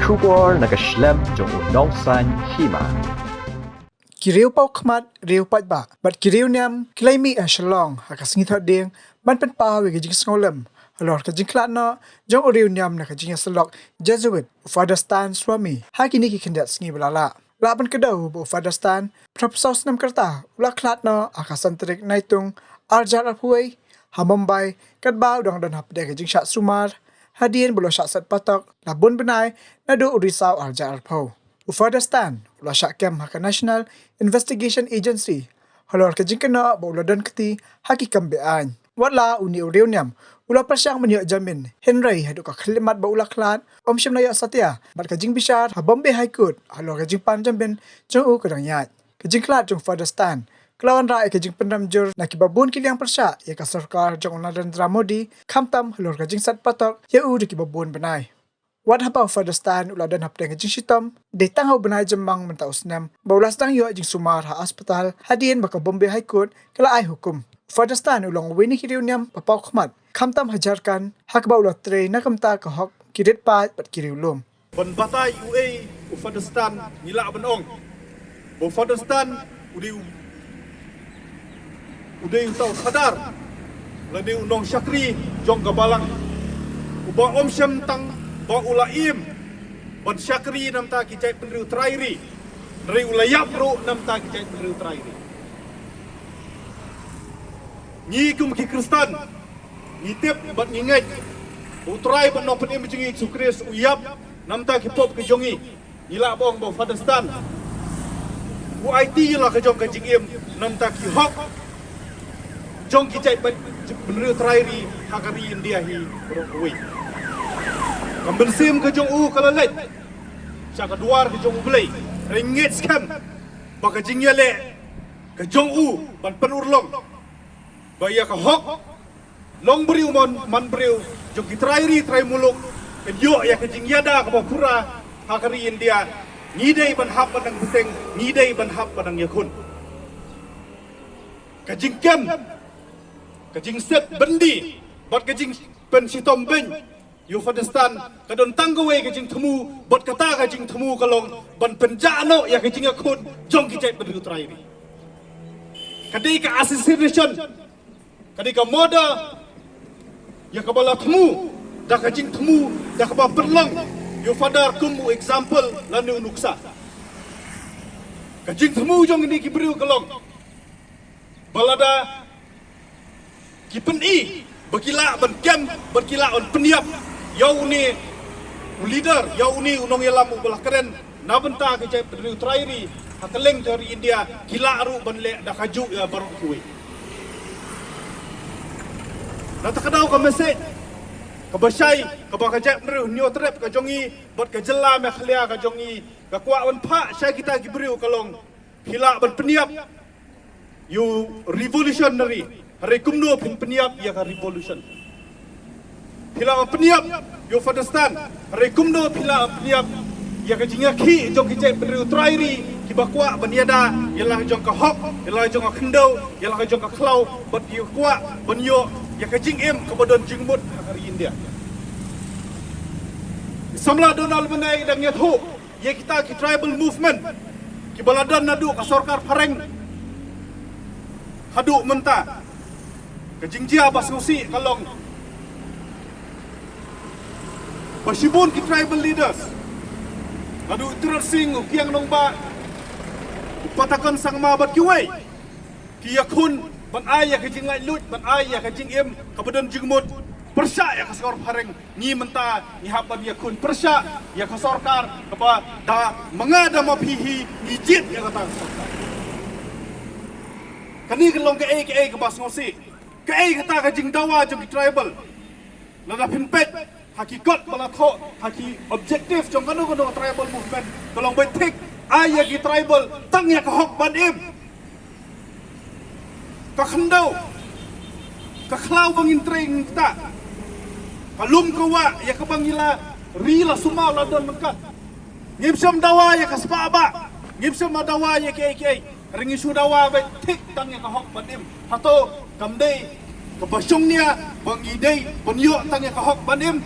Shubor nakaslem jong unongsan hima. Kiriu pau khmat riu pat ba bat kiriu niam klaimi a shalong hakasngi tha ding ban pen pa we gijing snolem alor ka jingkla no jong riu niam na ka jing salok Jesuit Father Stan Swami hakini ki khendat sngi balala la ban kedau bo Father Stan professor nam karta ula klat no akasan trik naitung arjar aphuai hamambai kat ba dong don hap de ka jing sha sumar hadien bolo sha sat patok labun benai nadu urisau arjar apho Father Stan ula sha kem haka National Investigation Agency halor ka jingkana bo ladan kati haki kambean wala uni uriuniam ula pasyang manyo jamin Henry hadu ka khlimat ba ula klat om shimnaya satya bat ka jing bishar ha Bombay High Court halor ka jing pan jambin jong u kadang yat ka jing klat jong Father Stan Kelawan rai ke jing pendam jur na kibabun kiliang persya ya ka sarkar jong Narendra Modi kamtam halor ka jing sat patok ya u di kibabun benai Wat hapa Father Stan uladan hap dengan jing sitom de tangau benai jemang mentaus nam baulas tang yo jing sumar ha hospital hadien baka Bombay High Court kala ai hukum Father Stan ulong wini kiriuniam papau khmat kamtam hajarkan hak baula tre na kamta ka hok kirit pat pat kiriulum ban batai UA Father Stan nila benong bo Father Stan udai utau sadar ladi unong syakri jong gabalang uba om syam tang ba ulaim ban syakri nam ta kicai penriu trairi dari ulayap ro nam ta kicai penriu trairi ni kum ki Kristen ni tip bat ngingai utrai ban no penim jingi sukris uyap nam ta ki pop ke jongi nila bong bo Father Stan u IT la ke jong ka jingim nam ta ki hok jong kicai penriu trairi hakari India hi berokui Kambensim ke jong u kalalet Sya keduar ke jong u belai Ringgit scam Baka jingya le Ke jong u Ban penurlong Baya ke hok Long beriu man beriu Jong kitrairi trai muluk Ke yuk ya ke jingya da ke pura Hakari India Ngidai ban hap padang buteng Ngidai ban hap padang yakun Ke jing kem Ke jing set bendi Bat ke jing pen sitom ben Yu Father Stan kadon tanggawe ke jing temu bot kata ke jing temu kalong ban penjano ya ke jing akun jong kicai penriu trairi kadai ka assassination kadai ka moda ya ka bala temu dah ke jing temu dah ka ba perlang Yu Father kumu example lanu nuksa ke jing temu jong ni ki beriu kalong balada ki peni berkila ban kem berkila on peniap Yau ni leader, yau ni unong yalam ubelah keren. Nabenta ke cai penriu trairi, hakeleng dari India, gila aru banle dah kaju ya baru kuih. Nata kadau ke mesej, ke basai, ke baka cai penriu nyo trep ke jongi, buat ke jela me khlia ke jongi, ke kuak ban pak syai kita kiberiu kalong, gila ban peniap, you revolutionary, hari kumno peniap ya ka revolution. Pila peniap yo Father Stan rekumdo pila peniap ya ka jinga ki jong kicai penriu trairi ki bakwa baniada yalah jong ka hok yalah jong ka khendo yalah jong ka khlau bat yo kwa banyo ya ka jing em ka bodon jingmut hari India samla Donald benai dang ya thu ya kita ki tribal movement ki baladan nadu ka sarkar pareng hadu menta ka jingjia bas ngusi kalong Pasibun ki tribal leaders Adu Itirat Singh Kiang Nongba Upatakan sang mabat kiway Ki yakun Ban ayah ke jing lai lut Ban ayah ke jing im Kabadan jingmut Persya ya kasor pareng Ni menta Ni haban yakun Persya ya kasorkar Kapa da Mengada mapihi Nijit ya kata Kani kelong ke bas ngosi Ke kata ke jing dawa Jom ki tribal Lada pimpet hakikat bala tho haki objektif jong kanu tribal movement tolong betik ayah ki tribal tang ya ka hok ban im ka khendau ka khlau bangin tring ta kalum kawa ya ka bangila rila suma ladan mengkat ngimsam dawa ya ka spa ngimsam dawa ya ke ringi su dawa betik tang ya ka hok ban im hato kamdei ka basyongnya bangidei penyo tang ya ka hok ban im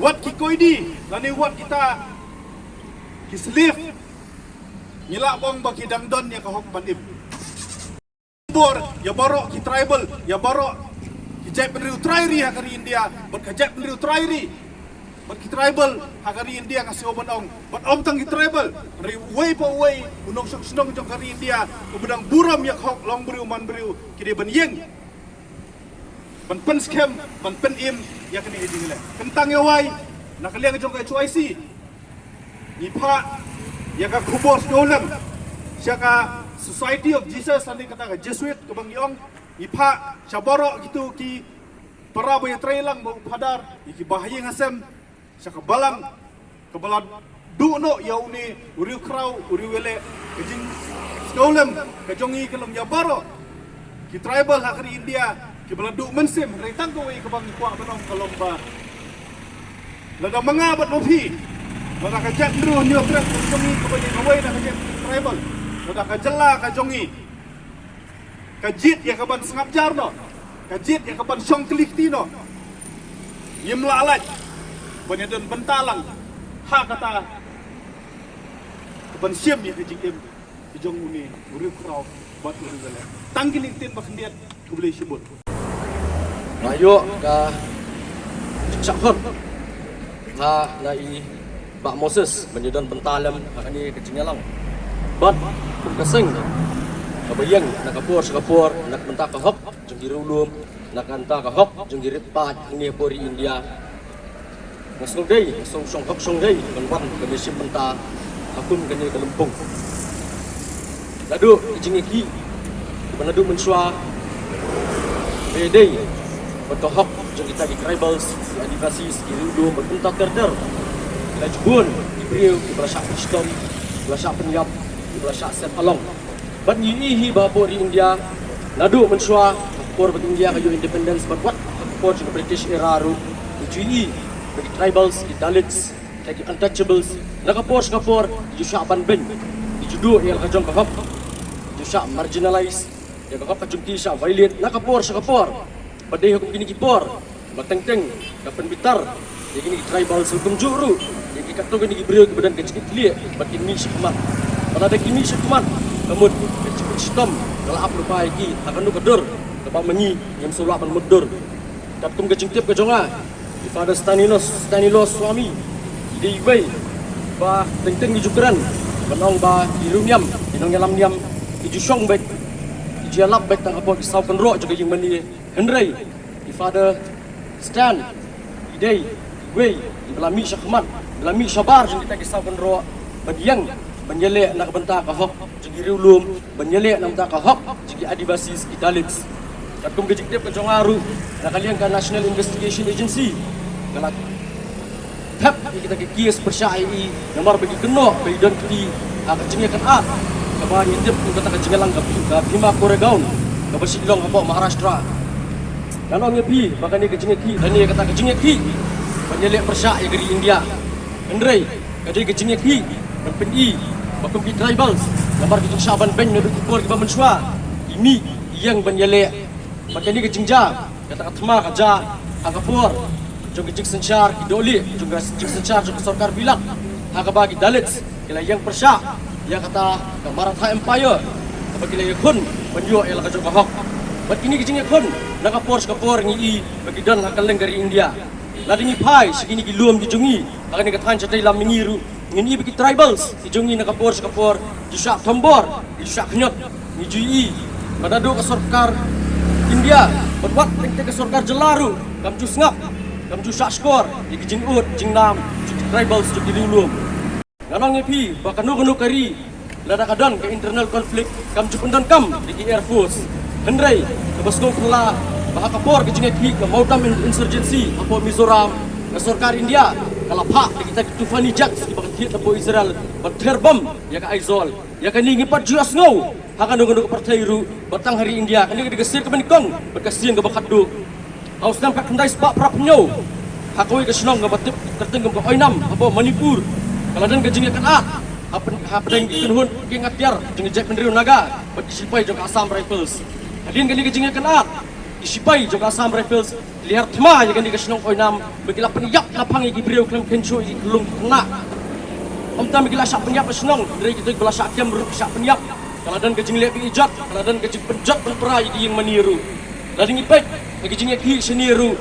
wat ki koidi lani wat kita ki slave nila bong baki dangdon ya kahok bandim bor ya baro ki tribal ya baro ki jai penriu trairi hakari India bat ka jai penriu trairi bat ki tribal hakari India ngasih oban ong bat om tang ki tribal ri way po way unong sok snong jong kari India ubedang buram ya kahok long beriu man beriu ki de ban yeng ban pen scam ban pen im ya kini eding le kentang ya wai nakaliang jong ka choice ni pa ya ka kubos dolam siaka Society of Jesus ani kata ka Jesuit ke bang yong ipa saboro gitu ki para boy trailang mau padar iki bahaya ngasem siaka balang kebalan duno yauni uri krau uri wele kejing dolam kejongi kelum ya baro ki tribal hakri India ki baladu mensim retang ko ke bang kwa benong kalomba lada mangabat lopi lada kajat dru nyo trek kejongi ke bang away na kajat tribal lada kajela kajongi kajit ya kaban sengap jarno kajit ya kaban syong keliktino yimla alaj banyadon bentalang ha kata kaban siam ya kejing kejong uni uri krau buat uri wele tangkin intin bakendiat kubeli sebut Mayo ka Cakap ha lai Pak Moses menyedon bentalam ni kecinggalang bat keseng kabayang nakapor nak benta ka hop jung dirulum nak anta ka hop jung dirit pat ni pori India ngasong dei song hop song dei ban kami sim benta akum kani kelempung ladu jingiki banadu mensua bedei bertohok jeng kita di tribals, di adivasi, di ludu, berpunta terder. Kita jebun, di beriu, di belasak Islam, di belasak penyap, di belasak set along. Bat yihi bahapur di India, nadu mensua, bahapur bat India kayu independence, bat wat, bahapur juga British era ru, di GE, bagi tribals, di Dalits, di untouchables, nakapur, di jusyak ban-ben, di judu yang kajong kahap, di jusyak marginalized, yang kahap kajong kisah violent, nakapur. Padai hukum kini kipor, bateng-teng, kapan bitar, ya kini tribal hukum juru, ya kini kato kini beriu ke badan kecil kecil, bat kini sekumat, pada ada kini sekumat, namun kecil sistem, kalau apa lupa lagi, akan lu kedur, lepas menyi, yang sulap dan mudur, katum kecil tiap kejonga, di pada Stanilos suami, di ibai, bah teng-teng di jukran, benong bah di runyam, di nong yalam niam, di jusong baik, di jalap baik tang apa kisau penrok juga yang meni. Henry, di Father Stan, di Day, di Wei, di Belami Syahmat, Belami Syabar, yang kita kisahkan roh, bagiang, menyelek nak bentak kahok, jadi riulum, menyelek nak bentak kahok, jadi adibasis, Dalits. Katung kejik dia kejong aru, nak kalian ke National Investigation Agency, kalau tap kita kikis persyai, nomor bagi kenok, bagi don kiti, kecingnya kan at, kabar intip kita kecinggalang ke Bhima Koregaon, ke Bersidilong apa Maharashtra. Kalau ngepi, bahkan dia kecingeki, dan dia kata kecingeki, penyelek persyak yang dari India. Hendrai, kata dia kecingeki, berpendi, bahkan pergi tribals, gambar kecing syaban ben, nabi kupur, kibar mensua. Ini yang penyelek, bahkan dia kecingja, kata katma, kaja, agapur, jom kecing sencar, idoli, jom kecing sencar, jom sorkar bilak, agabagi Dalits, kila yang persyak, yang kata Maratha Empire, bagi lagi kun, penjual yang kacau bahok. Bat kini kecingnya kun, nakapor ngi bagi dan hakaleng dari India. Ladi ngi pai, segini giluam dijungi, akan dikatakan catai lam mengiru, ngini bagi tribals, dijungi nakapor, jusyak tombor, jusyak kenyot, ngi jui, badado ke sorkar India, berbuat tengte ke sorkar jelaru, kamju ngap, kamju skor, di kecing ut, kecing nam, tribals jadi dilulum. Nganong ngepi, bahkan nu kari, lada kadon ke internal konflik, kamju pendon kam di Air Force. Hendrai, kebaskong pula bahaka por kejengek ke Mautam insurgency apa Mizoram ke sorkar India kalau pak kita Tufani Jacks di bagian tempo Israel berterbom ya ke Aizol ya kan ingin 4 juas ngau akan nunggu partai ru batang hari India kan digesir ke menikong berkasihan ke bakadu haus nampak kendai sepak prapnyo hakoi ke senong ke batip tertenggam ke Oinam apa Manipur kalau dan kejengek kan apa yang dikenhun kengatiar jengek Jack Pendiriu Naga berdisipai jengek Assam Rifles. Hadin kali kejingnya kenat, Isipai jong Assam Rifles lihat thma yang di kasnong oinam begila penyap lapang igi beriau klem kencu igi kelung kena amta begila syak penyap kasnong dari kita belah syak kem ruk syak penyap kaladan kejing lep ijat kaladan kejing penjat berperai igi yang meniru lading ipek kejing igi seniru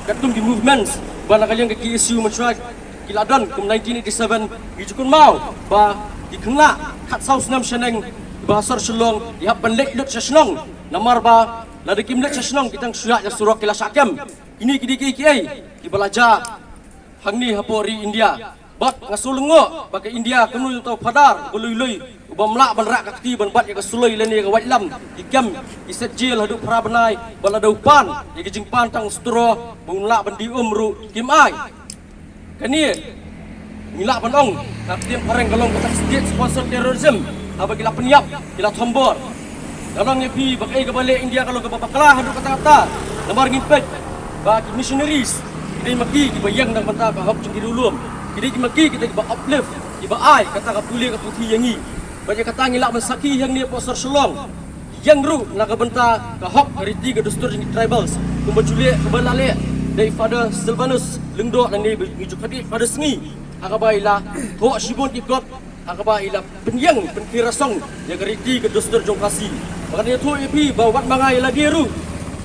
katum di movements bana kalian ke isu mencuat kiladan ke 1987 gijukun mau ba dikena kat saus nam sheneng bahasar shelong dihap penlek dot shenong namar ba lada kim lek shenong kitang suyak ya surok kila syakam ini kidi ki belajar hangni hapori India bat ngasulungo bagi India kenu tau padar belui-lui ubamla banrak kakti ban bat ya kasuloi leni ka wailam ikam iset jil hadu pra benai balada upan ya gijing pantang stro bunla bandi umru kim ai kani mila banong kakti pareng galong kata state sponsor terrorism apa gila penyap gila tombor dalam nyepi bagai ke balik India kalau ke babaklah hadu kata-kata lamar ngimpet bagi missionaries kita maki dibayang dan bantah bahap jengki dulum kita maki kita diba uplift diba ai kata kapuli kaputi yangi banyak kata ngilak mensaki yang ni posor selong yang ru naga bentah kahok hariti ke dustur jengki tribals kumbajulie kebalale dari Father Silvanus lengdok dan ni ngijuk hadir Father Sengi akabailah thok shibun ikot akabailah penyang pentirasong yang hariti ke dustur jongkasi makanya tu epi bawat mangai lagi ru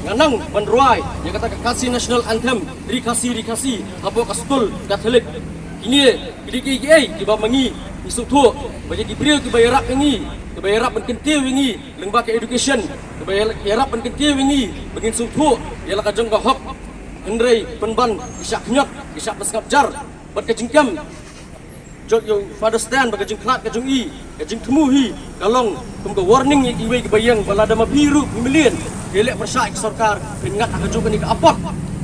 nganang menruai yang kata kasih national anthem rikasi apa kastul Katolik ini kidi kiba mangi isuk tu bagi diberi kebayarap ini kebayarap penkentiu ini lembaga education kebayarap penkentiu ini begin sutu ialah kajeng kahok hendrai penban isyak nyot isyak pesngapjar bat kajengkam jok yo Father Stan bagi jengklat kajeng kajeng temuhi kalong kumga warning yang iwe kebayang balada mabiru pemilihan elek persyak sarkar peringat akan juga ni ke apot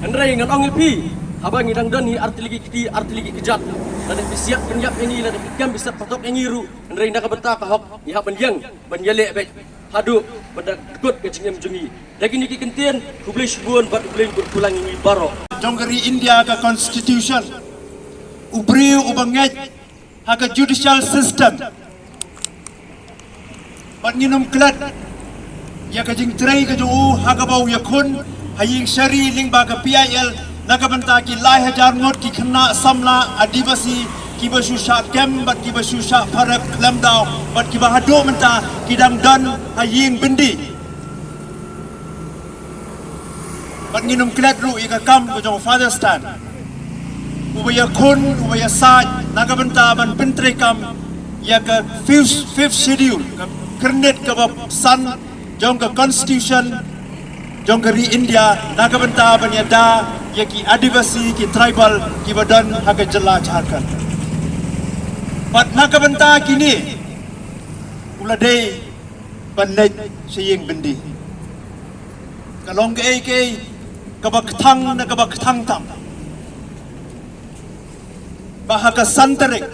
hendrai ngan ong epi abang ngidang dan ni artilegi kejat dan siap penyap ini dan ikam bisa patok ini ru hendrai nak bentah kahok ya benjang benjelek baik hadu pada kut kecingem jungi lagi niki kentian publish buan bat boleh berpulang ini baro Jonggeri India ke constitution ubriu ubanget haka judicial system bat nginum klat ya kajing tray kaju haka bau yakun haying syari ling baga PIL nagabanta ki lai hajar ngot ki khna samla adivasi ki basusha kem bat ki basusha parak lamdao bat ki bahado menta ki dang dan haying bindi bat nginum klat ru ika kam ko jong Father Stan ubaya kun ubaya saj nagabanta ban pentre kam ya ka fifth schedule ka kernet ka san jong ka constitution Jonggeri India nagabanta banyada yaki adivasi ki tribal ki badan haga jela Jharkhand pat nagabanta kini ulade bannet seying bendi kalong ke kabak thang tam bahaga santarik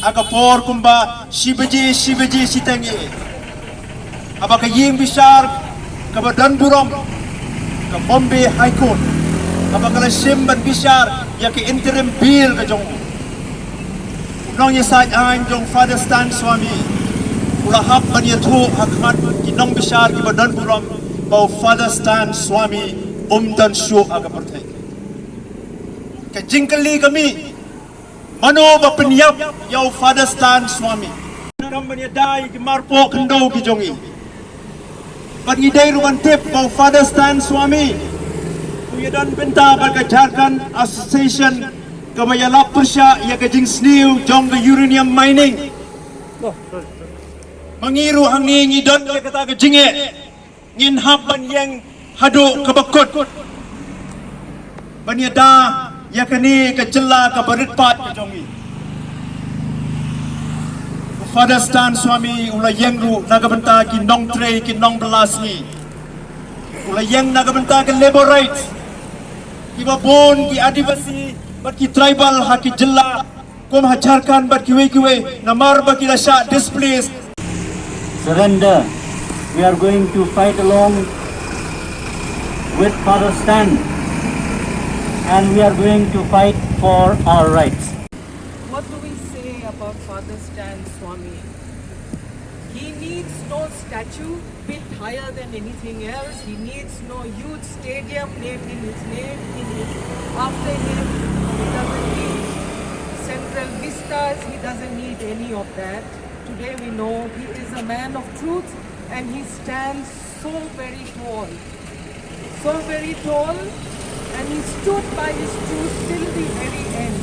aga por kumba shibaji sitangi abaka ying bishar ka badan burom ka Bombay High Court abaka la simban bishar ya ke interim bill ka jong unong ye sai an jong Father Stan Swami ula hap ban ye thu hakmat ki nong bishar ki badan burom bau Father Stan Swami dan shu aga perthai ka jingkali kami mano ba penyap yau Father Stan Swami kam ban ye dai ki marpo kendo ki jongi bagi day ruan tip bau Father Stan Swami kuyadan benta baga Jharkhand Association kabayala persya ya kajing sniu jong the uranium mining mangiru hangi ngidon ya kata kajinge ngin hapan yang hadu kabakut banyada ya kani kejela kabaritpat kajongi Father Stan Swami ula yengru nagabenta ki nong tray ki nong belas ni ula yeng nagabenta ki labor rights ki babon ki adivasi bat ki tribal ha ki jilla kom ha Jharkhand bat ki we namar ba ki lasha displaced surrender. We are going to fight along with Father Stan and we are going to fight for our rights. What do we say about Father Stan Swami? He needs no statue built higher than anything else. He needs no huge stadium named in his name, after him. He doesn't need central vistas. He doesn't need any of that. Today we know he is a man of truth, and he stands so very tall. So very tall, and he stood by his truth till the very end.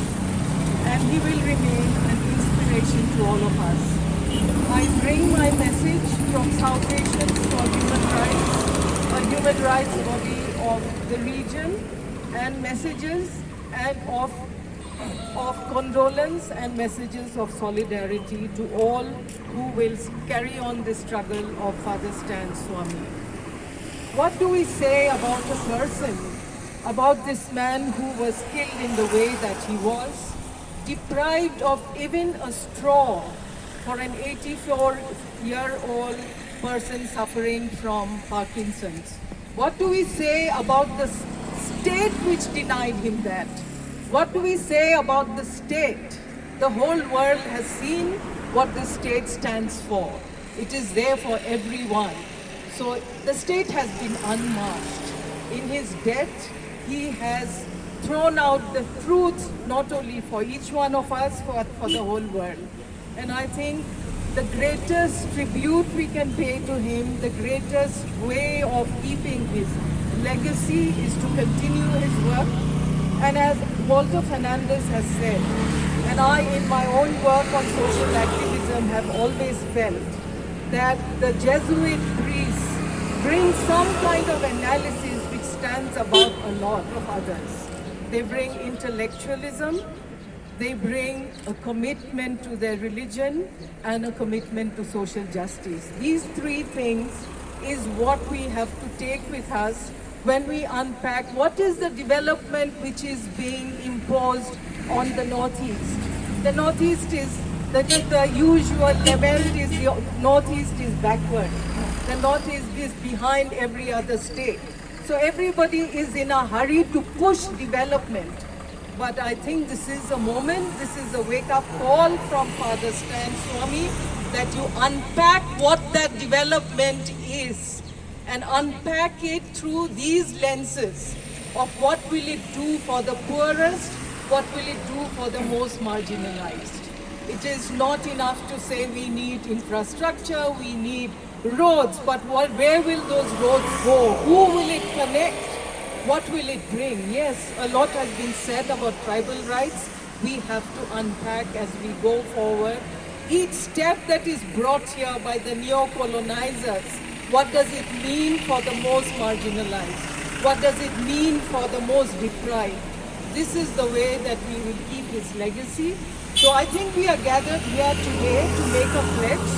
And he will remain an inspiration to all of us. I bring my message from South Asians for Human Rights, a human rights body of the region, and messages and of condolence and messages of solidarity to all who will carry on the struggle of Father Stan Swami. What do we say about a person, about this man who was killed in the way that he was, deprived of even a straw for an 84-year-old person suffering from Parkinson's? What do we say about the state which denied him that? What do we say about the state? The whole world has seen what the state stands for. It is there for everyone. So the state has been unmasked. In his death, he has thrown out the truth, not only for each one of us, but for the whole world. And I think the greatest tribute we can pay to him, the greatest way of keeping his legacy is to continue his work. And as Walter Fernandez has said, and I in my own work on social activism have always felt that the Jesuit priests bring some kind of analysis which stands above a lot of others. They bring intellectualism, they bring a commitment to their religion and a commitment to social justice. These three things is what we have to take with us when we unpack what is the development which is being imposed on the Northeast. The Northeast is the usual lament is the Northeast is backward. The Northeast is behind every other state. So everybody is in a hurry to push development. But I think this is a moment, this is a wake-up call from Father Stan Swami that you unpack what that development is and unpack it through these lenses of what will it do for the poorest, what will it do for the most marginalized. It is not enough to say we need infrastructure, we need roads, but where will those roads go? Who will it connect? What will it bring? Yes, a lot has been said about tribal rights. We have to unpack as we go forward. Each step that is brought here by the neo-colonizers, what does it mean for the most marginalized? What does it mean for the most deprived? This is the way that we will keep his legacy. So I think we are gathered here today to make a pledge.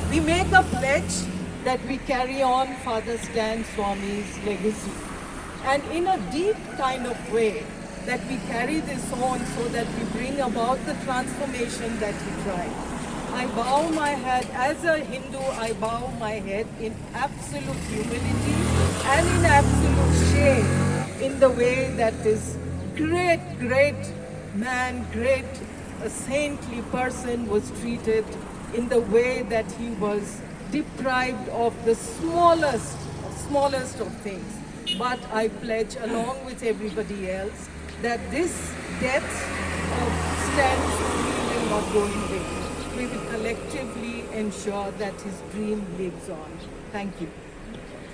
We make a pledge that we carry on Father Stan Swami's legacy. And in a deep kind of way, that we carry this on so that we bring about the transformation that he tried. I bow my head, as a Hindu, I bow my head in absolute humility and in absolute shame in the way that this great man, a saintly person was treated, in the way that he was deprived of the smallest of things. But I pledge, along with everybody else, that this death of Stan Swami will not go in vain. We will collectively ensure that his dream lives on. Thank you.